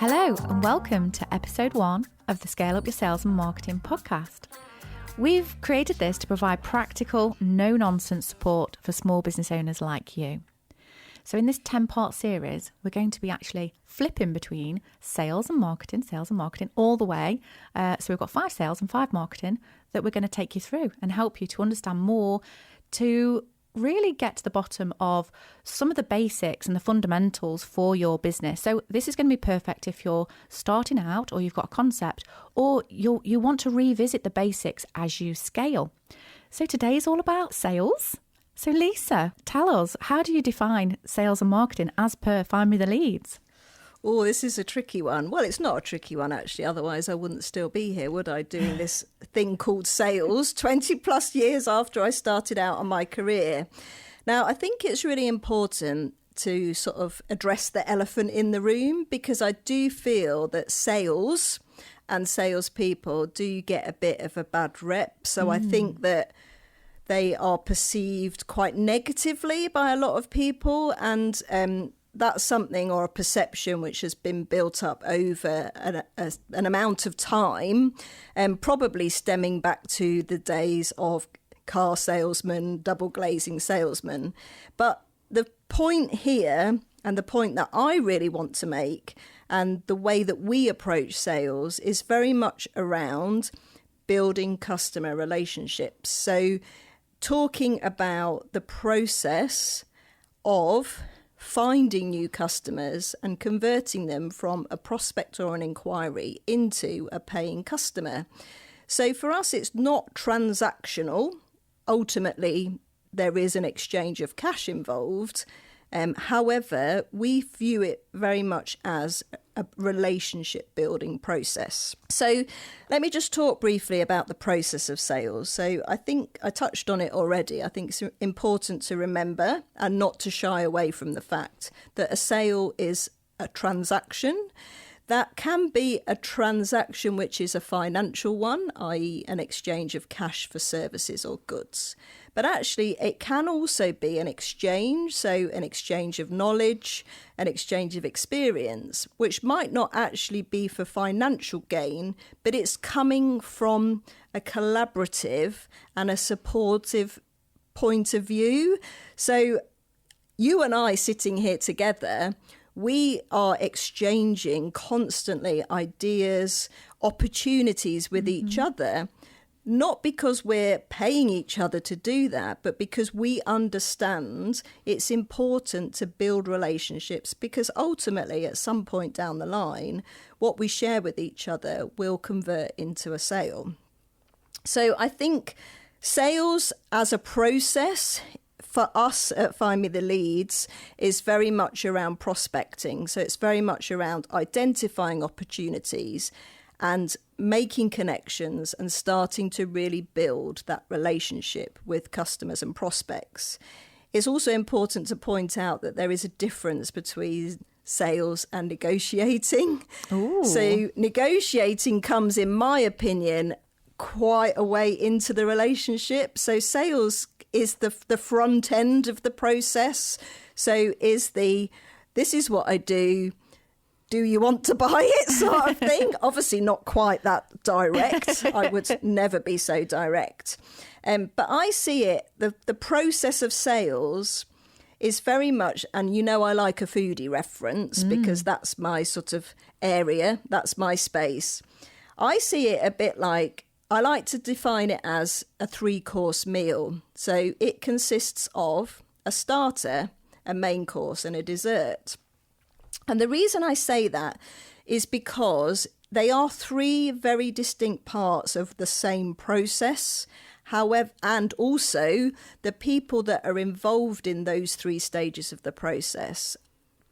Hello and welcome to episode 1 of the Scale Up Your Sales and Marketing podcast. We've created this to provide practical, no-nonsense support for small business owners like you. So in this 10-part series, we're going to be actually flipping between sales and marketing all the way. So we've got 5 sales and 5 marketing that we're going to take you through and help you to understand more, to really get to the bottom of some of the basics and the fundamentals for your business. So this is going to be perfect if you're starting out or you've got a concept or you want to revisit the basics as you scale. So today is all about sales. So Leisa, tell us, how do you define sales and marketing as per Find Me the Leads? Oh, this is a tricky one. Well, it's not a tricky one, actually. Otherwise, I wouldn't still be here, would I, doing this thing called sales 20 plus years after I started out on my career. Now, I think it's really important to sort of address the elephant in the room, because I do feel that sales and salespeople do get a bit of a bad rep. So I think that they are perceived quite negatively by a lot of people, and that's something, or a perception, which has been built up over an amount of time, and probably stemming back to the days of car salesmen, double glazing salesmen. But the point here, and the point that I really want to make, and the way that we approach sales, is very much around building customer relationships. So talking about the process of finding new customers and converting them from a prospect or an inquiry into a paying customer. So for us, it's not transactional. Ultimately, there is an exchange of cash involved. However, we view it very much as a relationship building process. So let me just talk briefly about the process of sales. So I think I touched on it already. I think it's important to remember and not to shy away from the fact that a sale is a transaction. That can be a transaction which is a financial one, i.e. an exchange of cash for services or goods. But actually, it can also be an exchange, so an exchange of knowledge, an exchange of experience, which might not actually be for financial gain, but it's coming from a collaborative and a supportive point of view. So you and I sitting here together, we are exchanging constantly ideas, opportunities with each other, not because we're paying each other to do that, but because we understand it's important to build relationships, because ultimately at some point down the line, what we share with each other will convert into a sale. So I think sales as a process for us at Find Me the Leads is very much around prospecting. So it's very much around identifying opportunities and making connections and starting to really build that relationship with customers and prospects. It's also important to point out that there is a difference between sales and negotiating. Ooh. So negotiating comes, in my opinion, quite a way into the relationship. So sales is the front end of the process. So this is what I do you want to buy it sort of thing? Obviously not quite that direct. I would never be so direct. But I see it, the process of sales is very much, and I like a foodie reference because that's my sort of area, that's my space. I see it a bit like, I like to define it as a 3-course meal. So it consists of a starter, a main course, and a dessert. And the reason I say that is because they are 3 very distinct parts of the same process. However, and also the people that are involved in those 3 stages of the process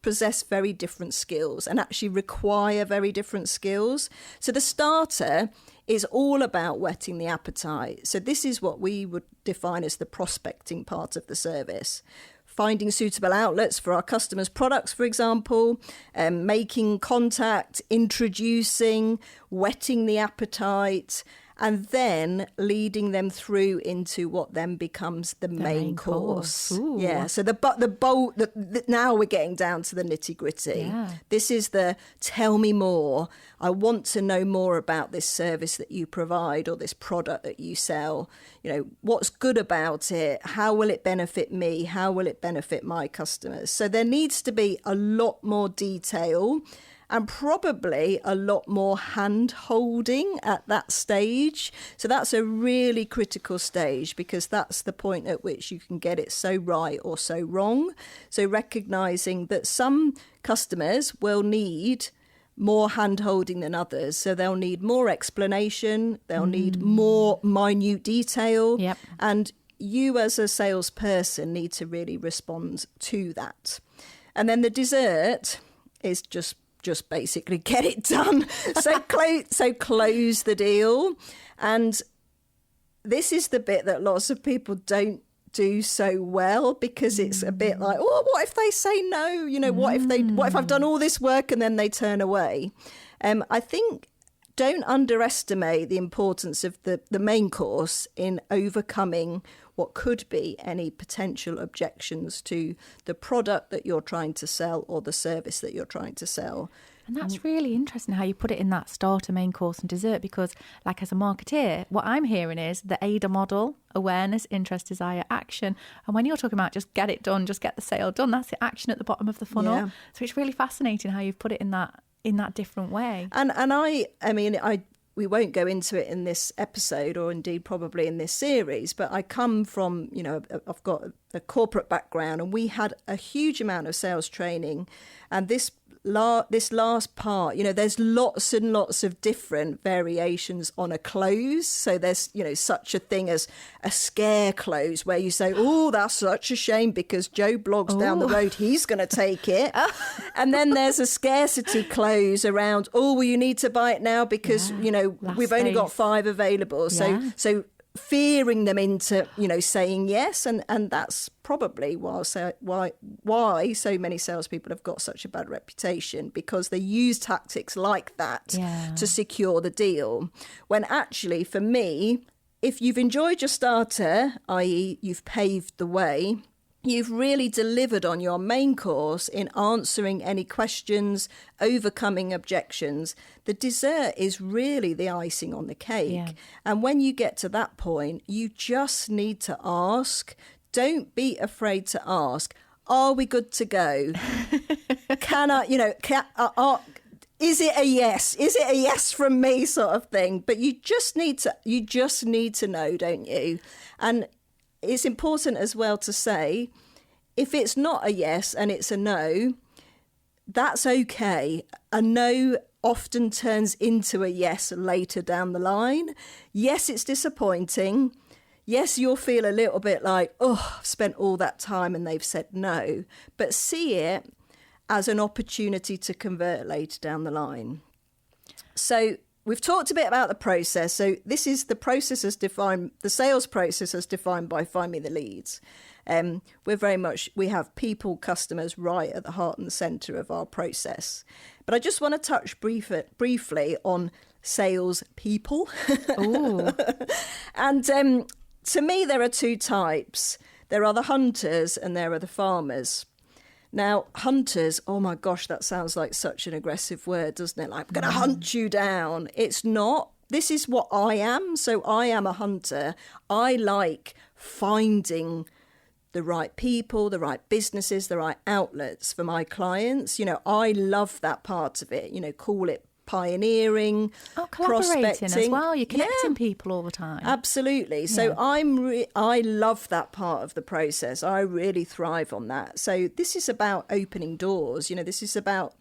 possess very different skills and actually require very different skills. So the starter is all about whetting the appetite. So this is what we would define as the prospecting part of the service. Finding suitable outlets for our customers' products, for example, making contact, introducing, whetting the appetite, and then leading them through into what then becomes the main course. Yeah, so now we're getting down to the nitty gritty. Yeah. This is the tell me more. I want to know more about this service that you provide or this product that you sell. You know, what's good about it? How will it benefit me? How will it benefit my customers? So there needs to be a lot more detail and probably a lot more hand-holding at that stage. So that's a really critical stage, because that's the point at which you can get it so right or so wrong. So recognising that some customers will need more hand-holding than others. So they'll need more explanation, they'll need more minute detail. Yep. And you as a salesperson need to really respond to that. And then the dessert is just basically get it done. So close the deal. And this is the bit that lots of people don't do so well, because it's a bit like, oh, what if they say no? You know, what if I've done all this work and then they turn away? I think don't underestimate the importance of the main course in overcoming what could be any potential objections to the product that you're trying to sell or the service that you're trying to sell. And that's really interesting how you put it in that starter, main course and dessert, because like as a marketeer, what I'm hearing is the AIDA model: awareness, interest, desire, action. And when you're talking about just get it done, just get the sale done, that's the action at the bottom of the funnel. Yeah. So it's really fascinating how you've put it in that different way. And I mean, we won't go into it in this episode, or indeed probably in this series, but I come from, you know, I've got a corporate background, and we had a huge amount of sales training. And this last part, you know, there's lots and lots of different variations on a close. So there's, you know, such a thing as a scare close, where you say, oh, that's such a shame because Joe Blogs down the road, he's going to take it. And then there's a scarcity close around, oh, well, you need to buy it now because, you know, we've only got 5 available. Yeah. So fearing them into, you know, saying yes. And that's probably why so many salespeople have got such a bad reputation, because they use tactics like that to secure the deal. When actually, for me, if you've enjoyed your starter, i.e. you've paved the way, you've really delivered on your main course in answering any questions, overcoming objections. The dessert is really the icing on the cake. Yeah. And when you get to that point, you just need to ask. Don't be afraid to ask, are we good to go? Can I, you know, is it a yes? Is it a yes from me, sort of thing? But you just need to know, don't you? And it's important as well to say, if it's not a yes and it's a no, that's okay. A no often turns into a yes later down the line. Yes, it's disappointing. Yes, you'll feel a little bit like, oh, I've spent all that time and they've said no. But see it as an opportunity to convert later down the line. So we've talked a bit about the process. So this is the process as defined, the sales process as defined by Find Me the Leads. We have people, customers right at the heart and centre of our process. But I just want to touch briefly on salespeople. And to me, there are 2 types. There are the hunters and there are the farmers. Now, hunters, oh my gosh, that sounds like such an aggressive word, doesn't it? Like, I'm going to hunt you down. It's not. This is what I am. So I am a hunter. I like finding the right people, the right businesses, the right outlets for my clients. You know, I love that part of it. You know, call it pioneering, collaborating as well. You're connecting people all the time. Absolutely. So I love that part of the process. I really thrive on that. So this is about opening doors. You know, this is about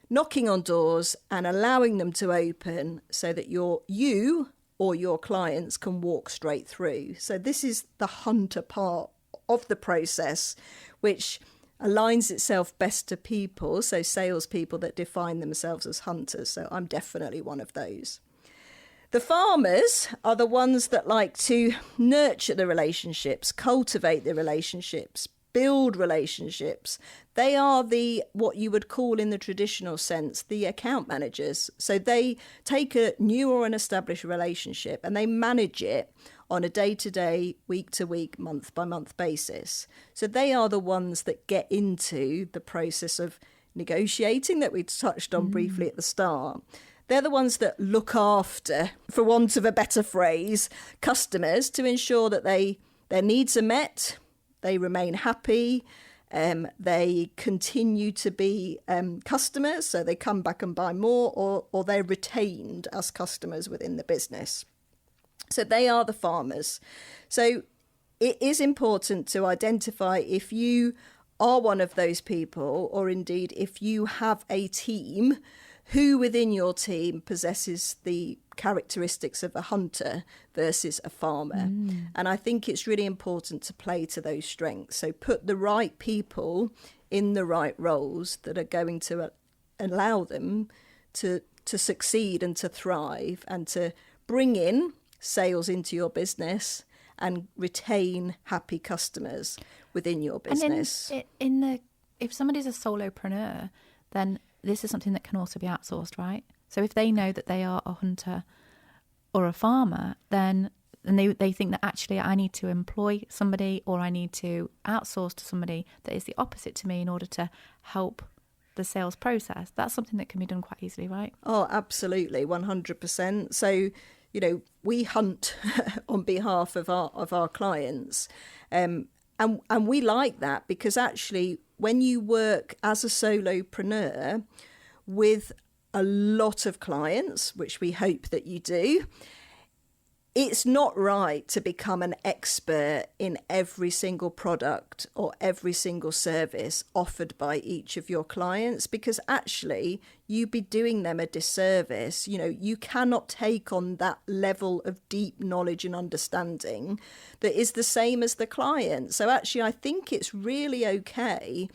knocking on doors and allowing them to open so that you or your clients can walk straight through. So this is the hunter part of the process, which aligns itself best to people, so salespeople that define themselves as hunters. So I'm definitely one of those. The farmers are the ones that like to nurture the relationships, cultivate the relationships, build relationships. They are what you would call in the traditional sense, the account managers. So they take a new or an established relationship and they manage it on a day-to-day, week-to-week, month-by-month basis. So they are the ones that get into the process of negotiating that we touched on briefly at the start. They're the ones that look after, for want of a better phrase, customers to ensure that their needs are met, they remain happy, they continue to be customers, so they come back and buy more, or they're retained as customers within the business. So they are the farmers. So it is important to identify if you are one of those people, or indeed if you have a team, who within your team possesses the characteristics of a hunter versus a farmer. And I think it's really important to play to those strengths. So put the right people in the right roles that are going to allow them to succeed and to thrive and to bring in sales into your business and retain happy customers within your business. And if somebody's a solopreneur, then this is something that can also be outsourced, right? So if they know that they are a hunter or a farmer, then they think that actually I need to employ somebody or I need to outsource to somebody that is the opposite to me in order to help the sales process. That's something that can be done quite easily, right? Oh, absolutely, 100%. So, we hunt on behalf of our clients. And we like that because actually when you work as a solopreneur with a lot of clients, which we hope that you do, it's not right to become an expert in every single product or every single service offered by each of your clients, because actually you'd be doing them a disservice. You cannot take on that level of deep knowledge and understanding that is the same as the client. So actually, I think it's really okay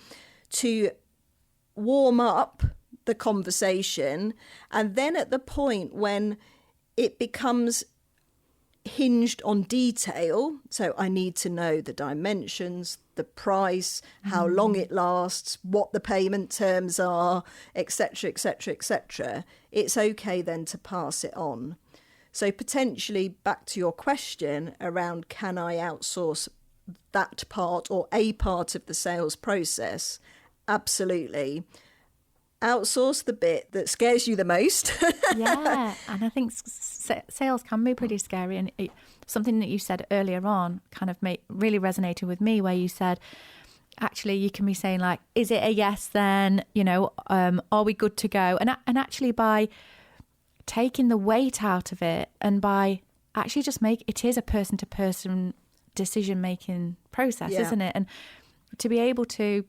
to warm up the conversation, and then at the point when it becomes hinged on detail, so I need to know the dimensions, the price, how long it lasts, what the payment terms are, etc., etc., etc., it's okay then to pass it on. So potentially back to your question around, can I outsource that part or a part of the sales process? Absolutely. Outsource the bit that scares you the most. Yeah, and I think sales can be pretty scary. And something that you said earlier on kind of really resonated with me, where you said, actually, you can be saying like, is it a yes then? Are we good to go? And actually by taking the weight out of it and by actually just it is a person-to-person decision-making process, isn't it? And to be able to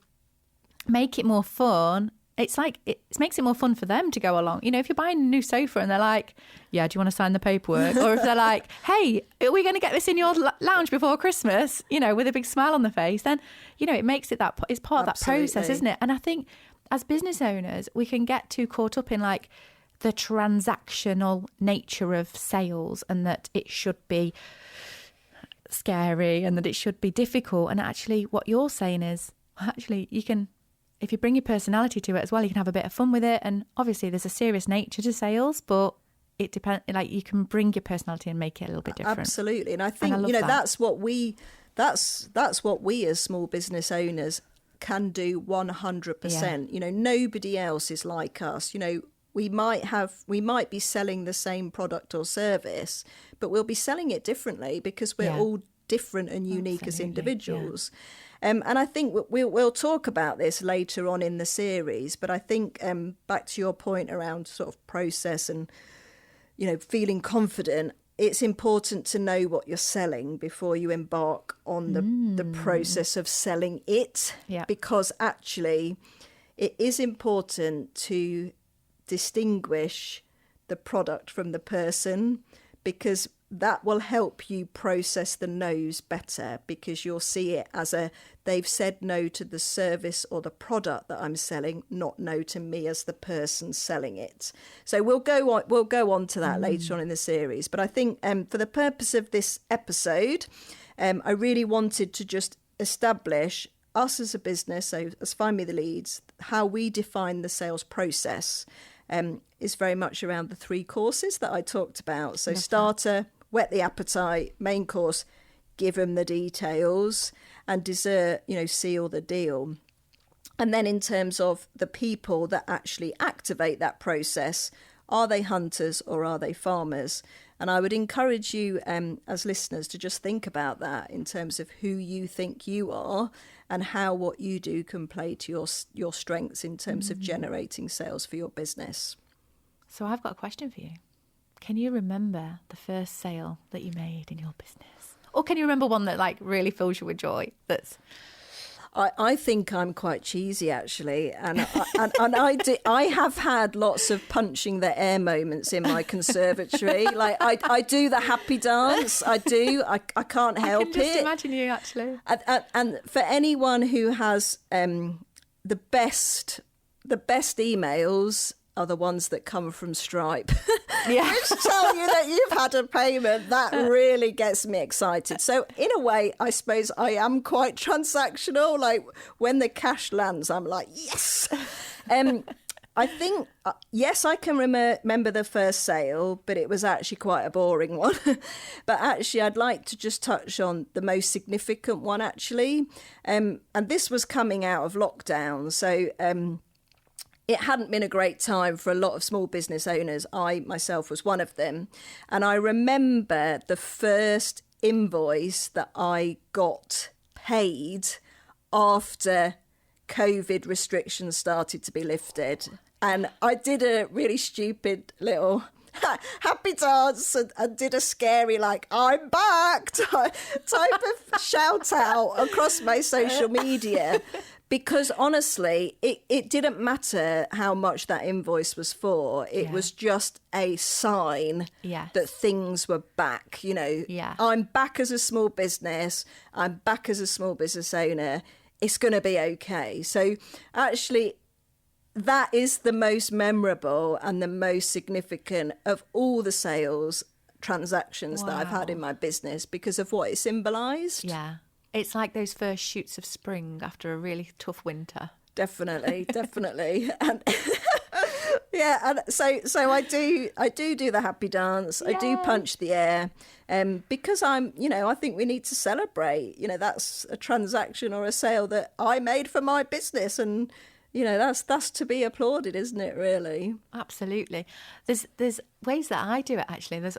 make it more fun, it's like it makes it more fun for them to go along. If you're buying a new sofa and they're like, yeah, do you want to sign the paperwork? Or if they're like, hey, are we going to get this in your lounge before Christmas? With a big smile on the face, then, it makes it it's part of that process, isn't it? And I think as business owners, we can get too caught up in like the transactional nature of sales and that it should be scary and that it should be difficult. And actually what you're saying is, actually, you can, if you bring your personality to it as well, you can have a bit of fun with it. And obviously there's a serious nature to sales, but it depends, like you can bring your personality and make it a little bit different. Absolutely. And I think, that's what we as small business owners can do 100%. Yeah. Nobody else is like us. We might be selling the same product or service, but we'll be selling it differently because we're all different and unique as individuals. Yeah. And I think we'll talk about this later on in the series, but I think back to your point around sort of process and, feeling confident, it's important to know what you're selling before you embark on the process of selling it, because actually it is important to distinguish the product from the person, because that will help you process the no's better, because you'll see it as they've said no to the service or the product that I'm selling, not no to me as the person selling it. So we'll go on to that later on in the series. But I think for the purpose of this episode, I really wanted to just establish us as a business, so as Find Me the Leads, how we define the sales process is very much around the 3 courses that I talked about. So starter, whet the appetite, main course, give them the details, and dessert, seal the deal. And then in terms of the people that actually activate that process, are they hunters or are they farmers? And I would encourage you as listeners to just think about that in terms of who you think you are and how what you do can play to your strengths in terms of generating sales for your business. So I've got a question for you. Can you remember the first sale that you made in your business? Or can you remember one that like really fills you with joy? I think I'm quite cheesy, actually, and I have had lots of punching the air moments in my conservatory. Like I do the happy dance. I do. I can't help it. I can just imagine you, actually. And for anyone who has the best emails are the ones that come from Stripe. Yeah. Which tell you that you've had a payment. That really gets me excited. So in a way, I suppose I am quite transactional. Like when the cash lands, I'm like, yes. I think, yes, I can remember the first sale, but it was actually quite a boring one. But actually, I'd like to just touch on the most significant one, actually. And this was coming out of lockdown. So it hadn't been a great time for a lot of small business owners. I myself was one of them. And I remember the first invoice that I got paid after COVID restrictions started to be lifted. And I did a really stupid little happy dance and did a scary, like, I'm back type of shout out across my social media. Because honestly, it didn't matter how much that invoice was for. It was just a sign that things were back. I'm back as a small business. I'm back as a small business owner. It's going to be okay. So actually, that is the most memorable and the most significant of all the sales transactions that I've had in my business because of what it symbolised. Yeah. It's like those first shoots of spring after a really tough winter. Definitely. And and so I do the happy dance. Yay. I do punch the air, because I think we need to celebrate. That's a transaction or a sale that I made for my business, and that's to be applauded, isn't it? Really, absolutely. There's ways that I do it actually.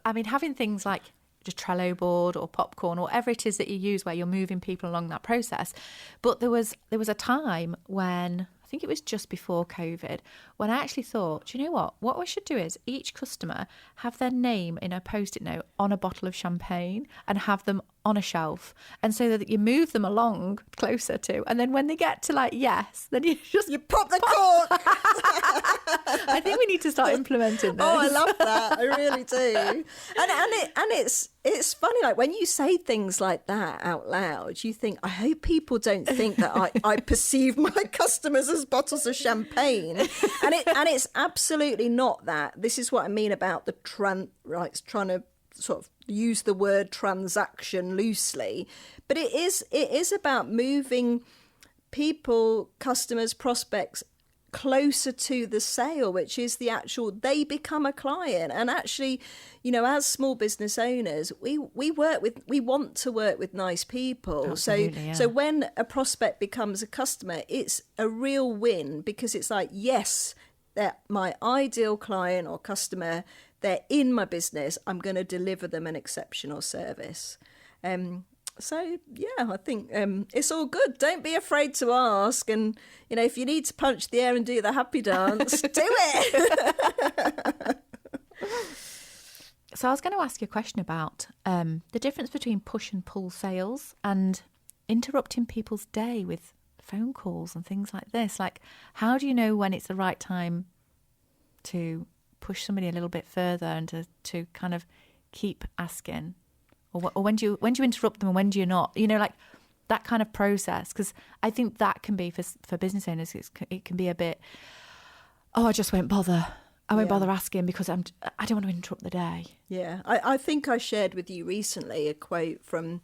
Having things like just Trello board or popcorn or whatever it is that you use where you're moving people along that process. But there was a time when, I think it was just before COVID, when I actually thought, do you know what we should do is each customer have their name in a Post-it note on a bottle of champagne and have them on a shelf, and so that you move them along closer to, and then when they get to yes, then you pop the cork. I think we need to start implementing this. Oh, I love that. I really do. And it's funny, like when you say things like that out loud, you think, I hope people don't think that I perceive my customers as bottles of champagne. And it's absolutely not that. This is what I mean about the trying to sort of use the word transaction loosely, but it is about moving people, customers, prospects closer to the sale, which is the actual, they become a client. And actually, as small business owners, we want to work with nice people. Absolutely, so when a prospect becomes a customer, it's a real win, because it's like, yes, they're my ideal client or customer. They're in my business. I'm going to deliver them an exceptional service. I think it's all good. Don't be afraid to ask. And, if you need to punch the air and do the happy dance, do it. So I was going to ask you a question about the difference between push and pull sales and interrupting people's day with phone calls and things like this. Like, how do you know when it's the right time to push somebody a little bit further and to kind of keep asking, or when do you interrupt them and when do you not? Like that kind of process, because I think that can be for business owners. It can be a bit, I just won't bother. I won't bother asking because I don't want to interrupt the day. Yeah, I think I shared with you recently a quote from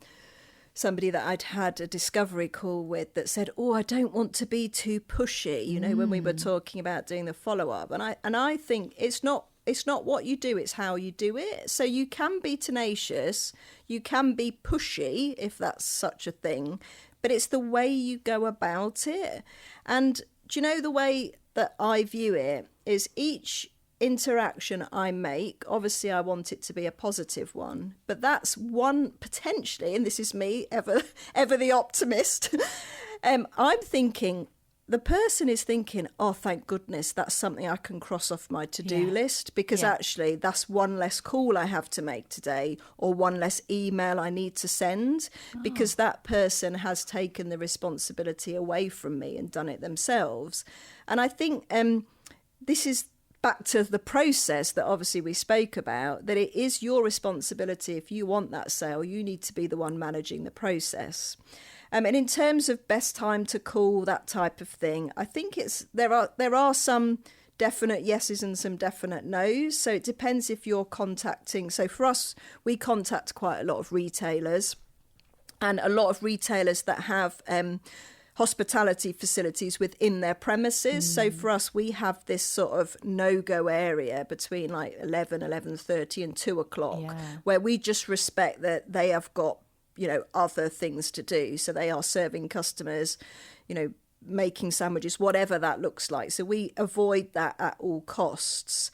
somebody that I'd had a discovery call with that said, oh, I don't want to be too pushy, you know, when we were talking about doing the follow-up. And I think it's not what you do, it's how you do it. So you can be tenacious, you can be pushy, if that's such a thing, but it's the way you go about it. And do you know, the way that I view it is each interaction I make, obviously I want it to be a positive one, but that's one potentially, and this is me, ever the optimist, I'm thinking, the person is thinking, oh, thank goodness, that's something I can cross off my to-do list, because actually that's one less call I have to make today, or one less email I need to send, because that person has taken the responsibility away from me and done it themselves. And I think this is back to the process that obviously we spoke about, that it is your responsibility. If you want that sale, you need to be the one managing the process. And in terms of best time to call, that type of thing, I think there are some definite yeses and some definite nos. So it depends if you're contacting. So for us, we contact quite a lot of retailers, and a lot of retailers that have hospitality facilities within their premises. So for us, we have this sort of no-go area between like 11:30 and 2 o'clock, where we just respect that they have got, you know, other things to do. So they are serving customers, you know, making sandwiches, whatever that looks like. So we avoid that at all costs.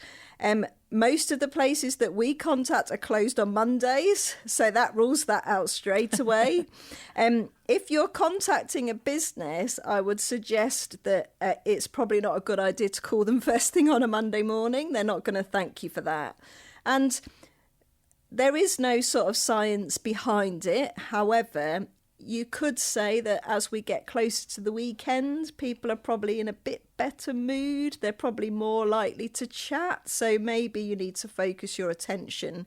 Most of the places that we contact are closed on Mondays, so that rules that out straight away. If you're contacting a business, I would suggest that it's probably not a good idea to call them first thing on a Monday morning. They're not going to thank you for that. And there is no sort of science behind it. However, you could say that as we get closer to the weekend, people are probably in a bit better mood. They're probably more likely to chat. So maybe you need to focus your attention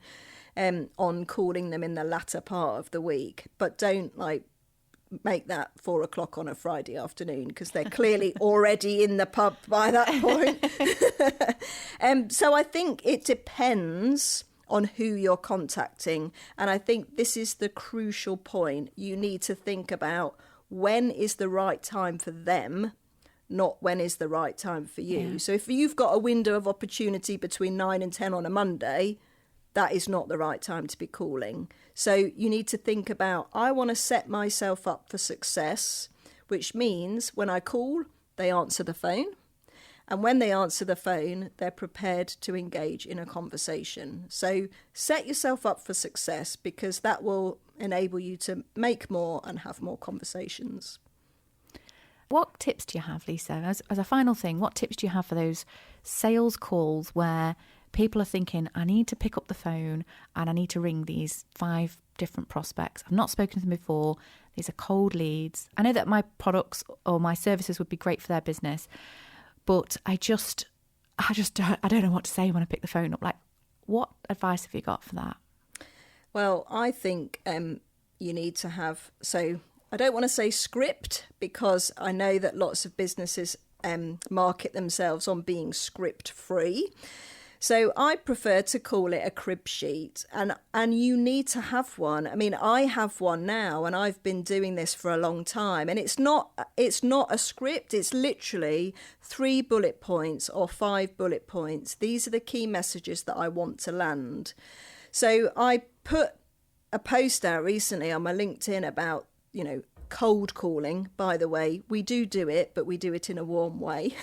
on calling them in the latter part of the week. But don't make that 4 o'clock on a Friday afternoon, because they're clearly already in the pub by that point. So I think it depends on who you're contacting. And I think this is the crucial point. You need to think about when is the right time for them, not when is the right time for you. Yeah. So if you've got a window of opportunity between 9 and 10 on a Monday, that is not the right time to be calling. So you need to think about, I want to set myself up for success, which means when I call, they answer the phone. And when they answer the phone, they're prepared to engage in a conversation. So set yourself up for success, because that will enable you to make more and have more conversations. What tips do you have, Lisa? As a final thing, what tips do you have for those sales calls where people are thinking, I need to pick up the phone and I need to ring these 5 different prospects. I've not spoken to them before. These are cold leads. I know that my products or my services would be great for their business, but I don't know what to say when I pick the phone up. Like, what advice have you got for that? Well, I think you need to have, so I don't want to say script, because I know that lots of businesses market themselves on being script free. So I prefer to call it a crib sheet, and you need to have one. I mean, I have one now, and I've been doing this for a long time, and it's not a script. It's literally 3 bullet points or 5 bullet points. These are the key messages that I want to land. So I put a post out recently on my LinkedIn about, you know, cold calling. By the way, we do it, but we do it in a warm way.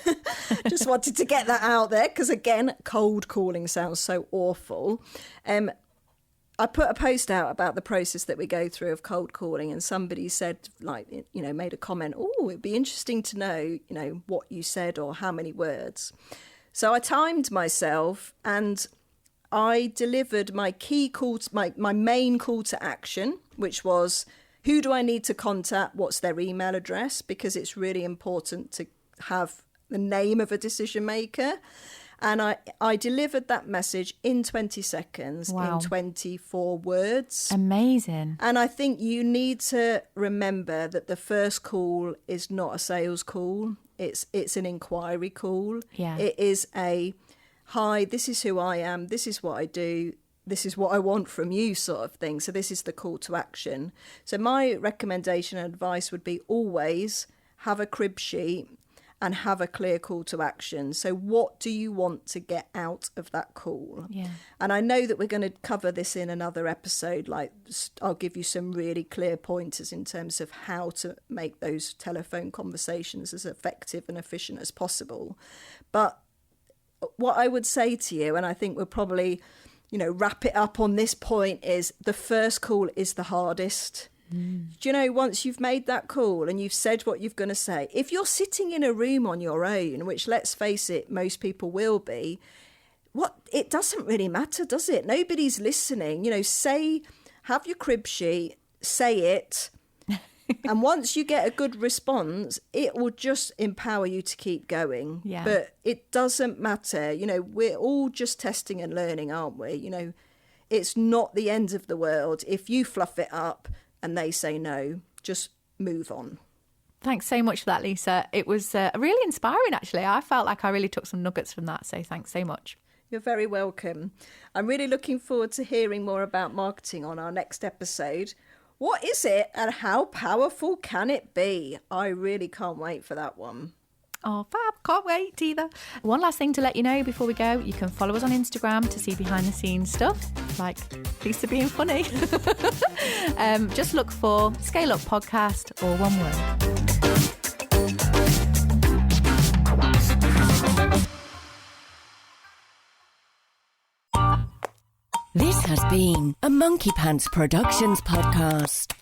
Just wanted to get that out there, because again, cold calling sounds so awful. I put a post out about the process that we go through of cold calling, and somebody said, like, you know, made a comment, oh, it'd be interesting to know, you know, what you said or how many words. So I timed myself and I delivered my key call, my main call to action, which was, who do I need to contact? What's their email address? Because it's really important to have the name of a decision maker. And I delivered that message in 20 seconds, in 24 words. Amazing. And I think you need to remember that the first call is not a sales call. It's an inquiry call. Yeah. It is a, hi, this is who I am. This is what I do. this is what I want from you sort of thing. So this is the call to action. So my recommendation and advice would be always have a crib sheet and have a clear call to action. So what do you want to get out of that call? Yeah. And I know that we're going to cover this in another episode. Like, I'll give you some really clear pointers in terms of how to make those telephone conversations as effective and efficient as possible. But what I would say to you, and I think we'll probably, wrap it up on this point, is the first call is the hardest. Do you know, once you've made that call and you've said what you're going to say, if you're sitting in a room on your own, which let's face it, most people will be, it doesn't really matter, does it? Nobody's listening. Have your crib sheet, say it. And once you get a good response, it will just empower you to keep going. Yeah. But it doesn't matter. We're all just testing and learning, aren't we? It's not the end of the world. If you fluff it up and they say no, just move on. Thanks so much for that, Leisa. It was really inspiring, actually. I felt like I really took some nuggets from that, so thanks so much. You're very welcome. I'm really looking forward to hearing more about marketing on our next episode. What is it and how powerful can it be? I really can't wait for that one. Oh, fab. Can't wait either. One last thing to let you know before we go. You can follow us on Instagram to see behind the scenes stuff, like Leisa being funny. Just look for Scale Up Podcast, or one word. This has been a Monkey Pants Productions podcast.